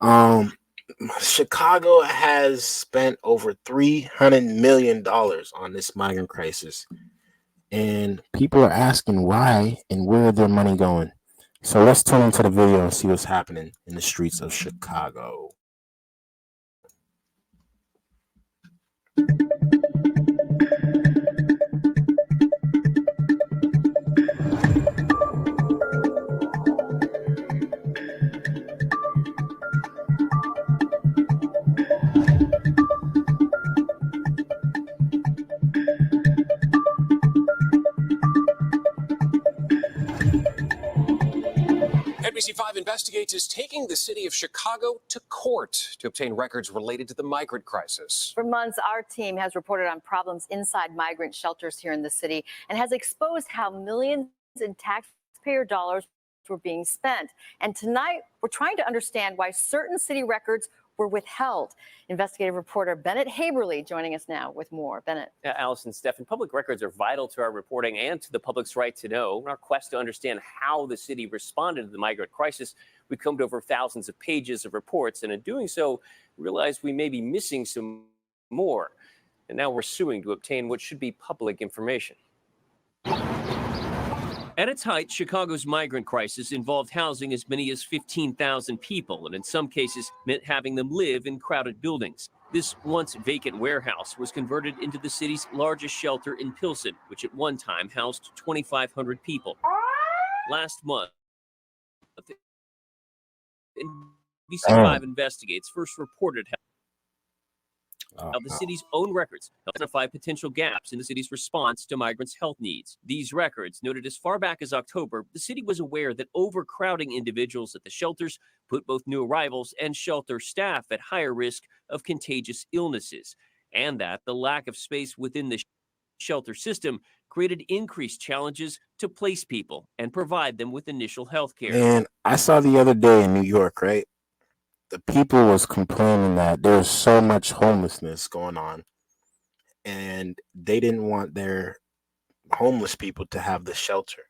Um, Chicago has spent over $300 million on this migrant crisis, and people are asking why and where their money going. So let's tune into the video and see what's happening in the streets of Chicago. NBC5 Investigates is taking the city of Chicago to court to obtain records related to the migrant crisis. For months, our team has reported on problems inside migrant shelters here in the city and has exposed how millions in taxpayer dollars were being spent. And tonight, we're trying to understand why certain city records were withheld. Investigative reporter Bennett Haberly joining us now with more. Bennett. Yeah, Allison, Stephan, public records are vital to our reporting and to the public's right to know. In our quest to understand how the city responded to the migrant crisis, we combed over thousands of pages of reports, and in doing so, realized we may be missing some more. And now we're suing to obtain what should be public information. At its height, Chicago's migrant crisis involved housing as many as 15,000 people, and in some cases meant having them live in crowded buildings. This once vacant warehouse was converted into the city's largest shelter in Pilsen, which at one time housed 2,500 people. Last month, NBC5 Investigates first reported how the city's own records identify potential gaps in the city's response to migrants' health needs. These records noted as far back as October, the city was aware that overcrowding individuals at the shelters put both new arrivals and shelter staff at higher risk of contagious illnesses, and that the lack of space within the shelter system created increased challenges to place people and provide them with initial health care. And I saw the other day in New York, right? The people was complaining that there's so much homelessness going on, and they didn't want their homeless people to have the shelter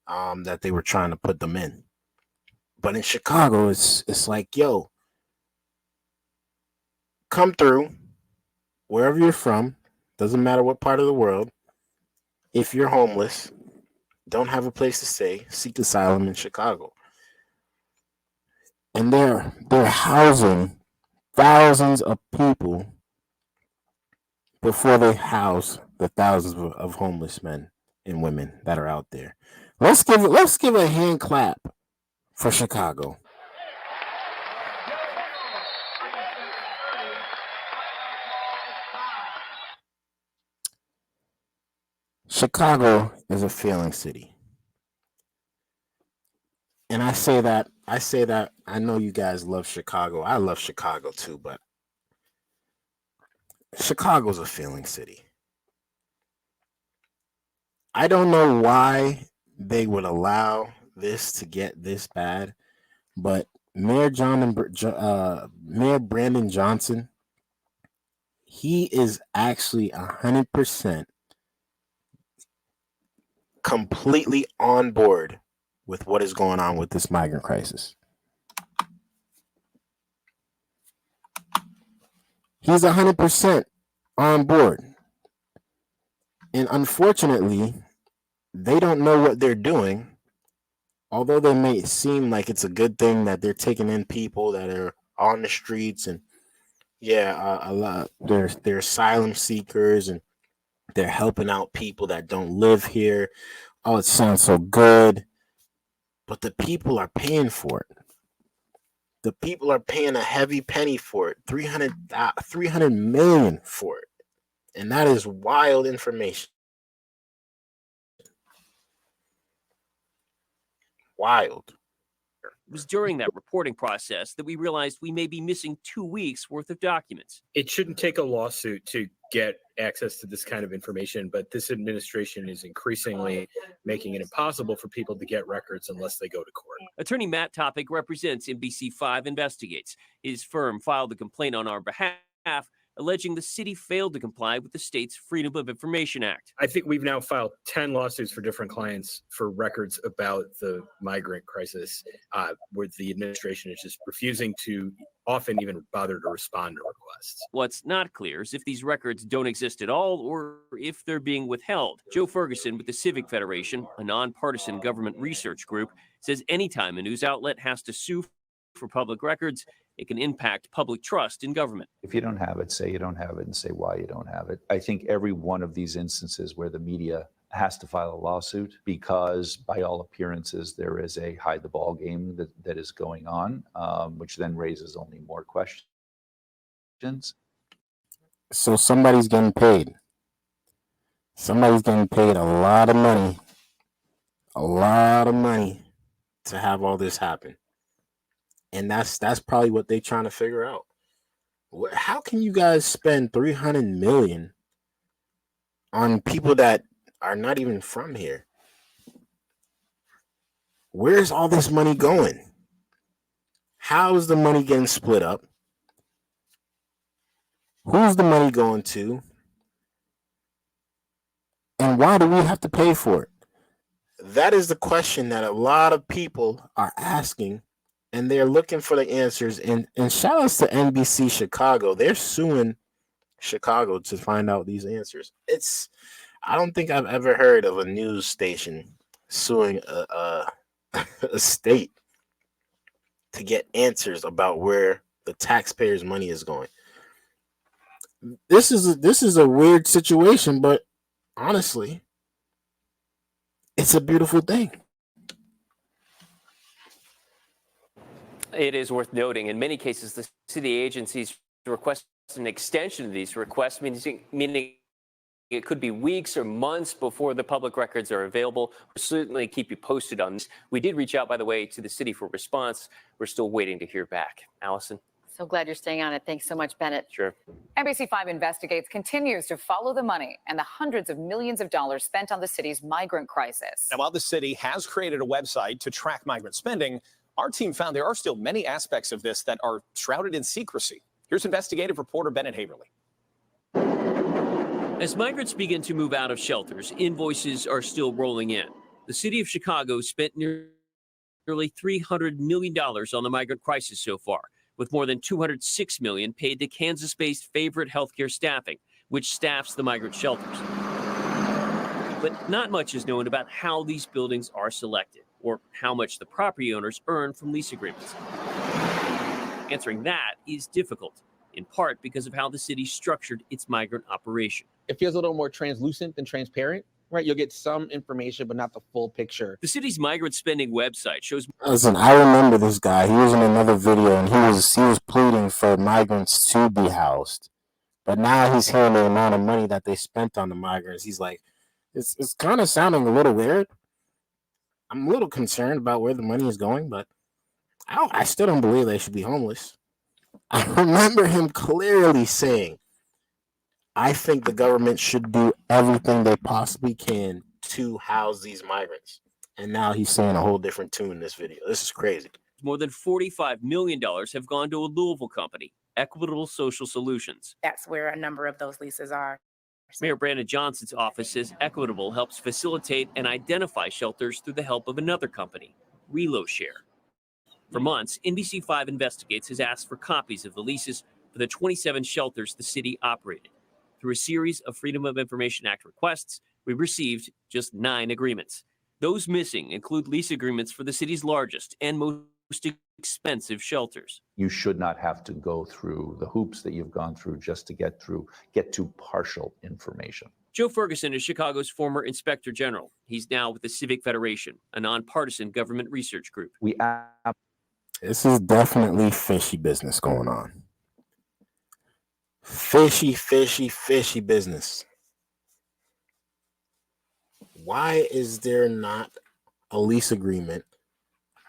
that they were trying to put them in. But in Chicago, it's like, yo, come through wherever you're from. Doesn't matter what part of the world. If you're homeless, don't have a place to stay, seek asylum in Chicago. And they're housing thousands of people before they house the thousands of homeless men and women that are out there. Let's give a hand clap for Chicago. Chicago is a failing city. And I say that I know you guys love Chicago. I love Chicago too, but Chicago's a failing city. I don't know why they would allow this to get this bad, but Mayor Brandon Johnson, he is actually 100% completely on board with what is going on with this migrant crisis. He's 100% on board. And unfortunately, they don't know what they're doing. Although they may seem like it's a good thing that they're taking in people that are on the streets, and a lot they're asylum seekers, and they're helping out people that don't live here. Oh, it sounds so good. But the people are paying for it. The people are paying a heavy penny for it, 300 million for it. And that is wild information. Wild. It was during that reporting process that we realized we may be missing 2 weeks worth of documents. It shouldn't take a lawsuit to get access to this kind of information, but this administration is increasingly making it impossible for people to get records unless they go to court. Attorney Matt Topic represents NBC5 Investigates. His firm filed a complaint on our behalf, alleging the city failed to comply with the state's Freedom of Information Act. I think we've now filed 10 lawsuits for different clients for records about the migrant crisis, where the administration is just refusing to often even bother to respond to requests. What's not clear is if these records don't exist at all or if they're being withheld. Joe Ferguson with the Civic Federation, a nonpartisan government research group, says anytime a news outlet has to sue for public records, it can impact public trust in government. If you don't have it, say you don't have it and say why you don't have it. I think every one of these instances where the media has to file a lawsuit because by all appearances there is a hide the ball game that is going on, which then raises only more questions. So somebody's getting paid. Somebody's getting paid a lot of money to have all this happen. And that's probably what they're trying to figure out. How can you guys spend $300 million on people that are not even from here? Where's all this money going? How is the money getting split up? Who's the money going to? And why do we have to pay for it? That is the question that a lot of people are asking. And they're looking for the answers. And shout outs to NBC Chicago. They're suing Chicago to find out these answers. I don't think I've ever heard of a news station suing a state to get answers about where the taxpayers' money is going. This is a weird situation, but honestly, it's a beautiful thing. It is worth noting, in many cases, the city agencies request an extension of these requests, meaning it could be weeks or months before the public records are available. We'll certainly keep you posted on this. We did reach out, by the way, to the city for response. We're still waiting to hear back. Allison? So glad you're staying on it. Thanks so much, Bennett. Sure. NBC5 Investigates continues to follow the money and the hundreds of millions of dollars spent on the city's migrant crisis. Now, while the city has created a website to track migrant spending, our team found there are still many aspects of this that are shrouded in secrecy. Here's investigative reporter Bennett Haverly. As migrants begin to move out of shelters, invoices are still rolling in. The city of Chicago spent nearly $300 million on the migrant crisis so far, with more than $206 million paid to Kansas-based Favorite Healthcare Staffing, which staffs the migrant shelters. But not much is known about how these buildings are selected or how much the property owners earn from lease agreements. Answering that is difficult, in part because of how the city structured its migrant operation. It feels a little more translucent than transparent, right? You'll get some information, but not the full picture. The city's migrant spending website shows... Listen, I remember this guy. He was in another video, and he was pleading for migrants to be housed. But now he's hearing the amount of money that they spent on the migrants. He's like, it's kind of sounding a little weird. I'm a little concerned about where the money is going, but I still don't believe they should be homeless. I remember him clearly saying, I think the government should do everything they possibly can to house these migrants. And now he's saying a whole different tune in this video. This is crazy. More than $45 million have gone to a Louisville company, Equitable Social Solutions. That's where a number of those leases are. Mayor Brandon Johnson's office says Equitable helps facilitate and identify shelters through the help of another company, ReloShare. For months, NBC5 Investigates has asked for copies of the leases for the 27 shelters the city operated. Through a series of Freedom of Information Act requests, we received just 9 agreements. Those missing include lease agreements for the city's largest and most expensive shelters. You should not have to go through the hoops that you've gone through just to get to partial information. Joe Ferguson is Chicago's former Inspector General. He's now with the Civic Federation, a nonpartisan government research group. This is definitely fishy business going on. Fishy business. Why is there not a lease agreement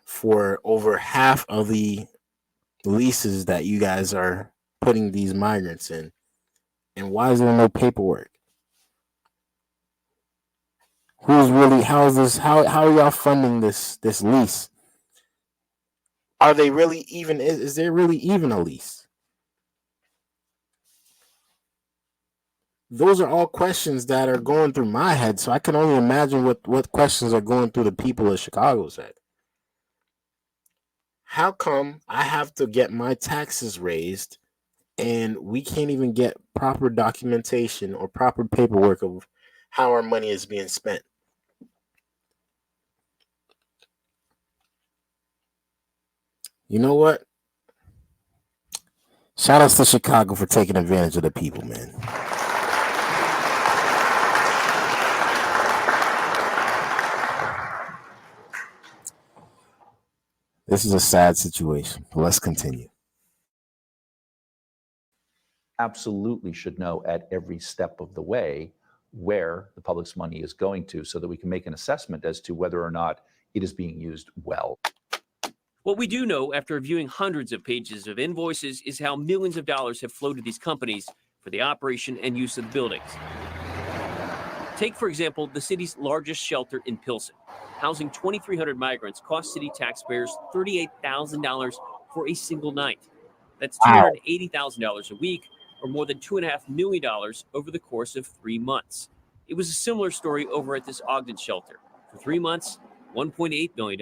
for over half of the leases that you guys are putting these migrants in? And why is there no paperwork? How are y'all funding this lease? Are they really even, is there really even a lease? those are all questions that are going through my head. So I can only imagine what questions are going through the people of Chicago's head. How come I have to get my taxes raised and we can't even get proper documentation or proper paperwork of how our money is being spent? You know what? Shout outs to Chicago for taking advantage of the people, man. This is a sad situation. But let's continue. Absolutely should know at every step of the way where the public's money is going to, so that we can make an assessment as to whether or not it is being used well. What we do know after reviewing hundreds of pages of invoices is how millions of dollars have flowed to these companies for the operation and use of the buildings. Take, for example, the city's largest shelter in Pilsen. Housing 2,300 migrants cost city taxpayers $38,000 for a single night. That's $280,000 a week, or more than $2.5 million over the course of 3 months. It was a similar story over at this Ogden shelter. For 3 months, $1.8 million.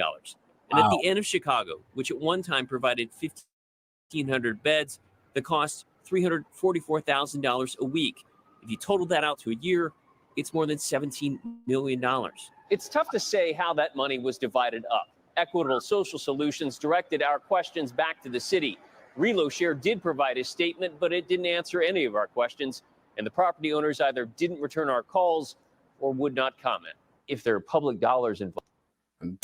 And at the Inn of Chicago, which at one time provided 1,500 beds, the cost $344,000 a week. If you total that out to a year, it's more than $17 million. It's tough to say how that money was divided up. Equitable Social Solutions directed our questions back to the city. ReloShare did provide a statement, but it didn't answer any of our questions, and the property owners either didn't return our calls or would not comment. If there are public dollars involved. I'm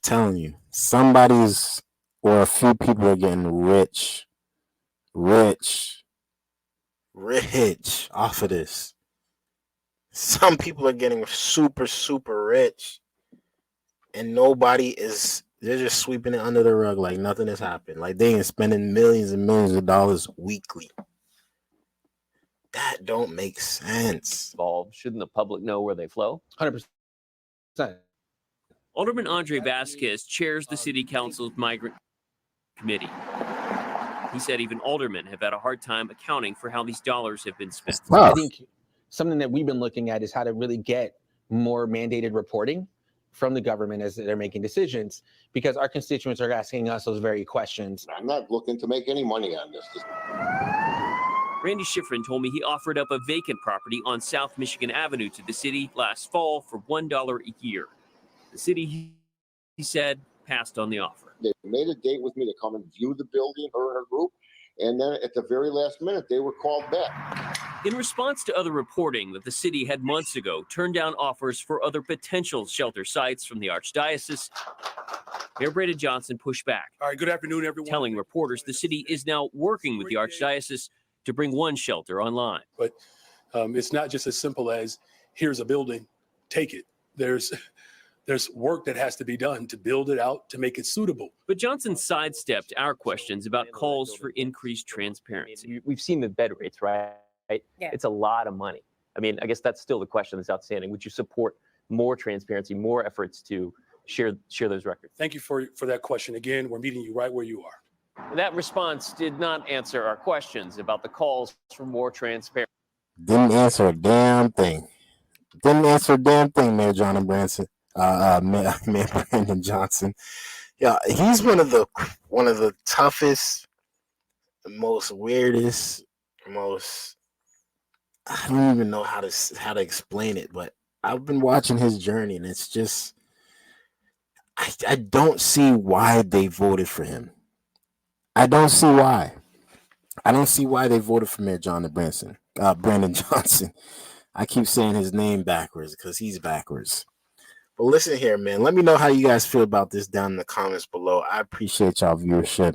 telling you, somebody's or a few people are getting rich off of this. Some people are getting super, super rich, and they're just sweeping it under the rug like nothing has happened. Like they ain't spending millions and millions of dollars weekly. That don't make sense. Shouldn't the public know where they flow? 100%. Alderman Andre Vasquez chairs the city council's migrant committee. He said even aldermen have had a hard time accounting for how these dollars have been spent. I think something that we've been looking at is how to really get more mandated reporting from the government as they're making decisions, because our constituents are asking us those very questions. I'm not looking to make any money on this. Randy Schifrin told me he offered up a vacant property on South Michigan Avenue to the city last fall for $1 a year. The city, he said, passed on the offer. They made a date with me to come and view the building, her and her group, and then at the very last minute, they were called back. In response to other reporting that the city had months ago turned down offers for other potential shelter sites from the Archdiocese, Mayor Brandon Johnson pushed back. All right, good afternoon, everyone. Telling reporters the city is now working with the Archdiocese to bring one shelter online. But it's not just as simple as here's a building, take it. There's work that has to be done to build it out, to make it suitable. But Johnson sidestepped our questions about calls for increased transparency. We've seen the bed rates, right? Yeah. It's a lot of money. I mean, I guess that's still the question that's outstanding. Would you support more transparency, more efforts to share those records? Thank you for that question. Again, we're meeting you right where you are. That response did not answer our questions about the calls for more transparency. Didn't answer a damn thing. Mayor John and Branson. Mayor Brandon Johnson. Yeah, he's one of the toughest, most weirdest, I don't even know how to explain it, but I've been watching his journey, and it's just I don't see why they voted for him. I don't see why. They voted for Mayor Brandon Johnson. I keep saying his name backwards because he's backwards. But listen here, man. Let me know how you guys feel about this down in the comments below. I appreciate y'all viewership.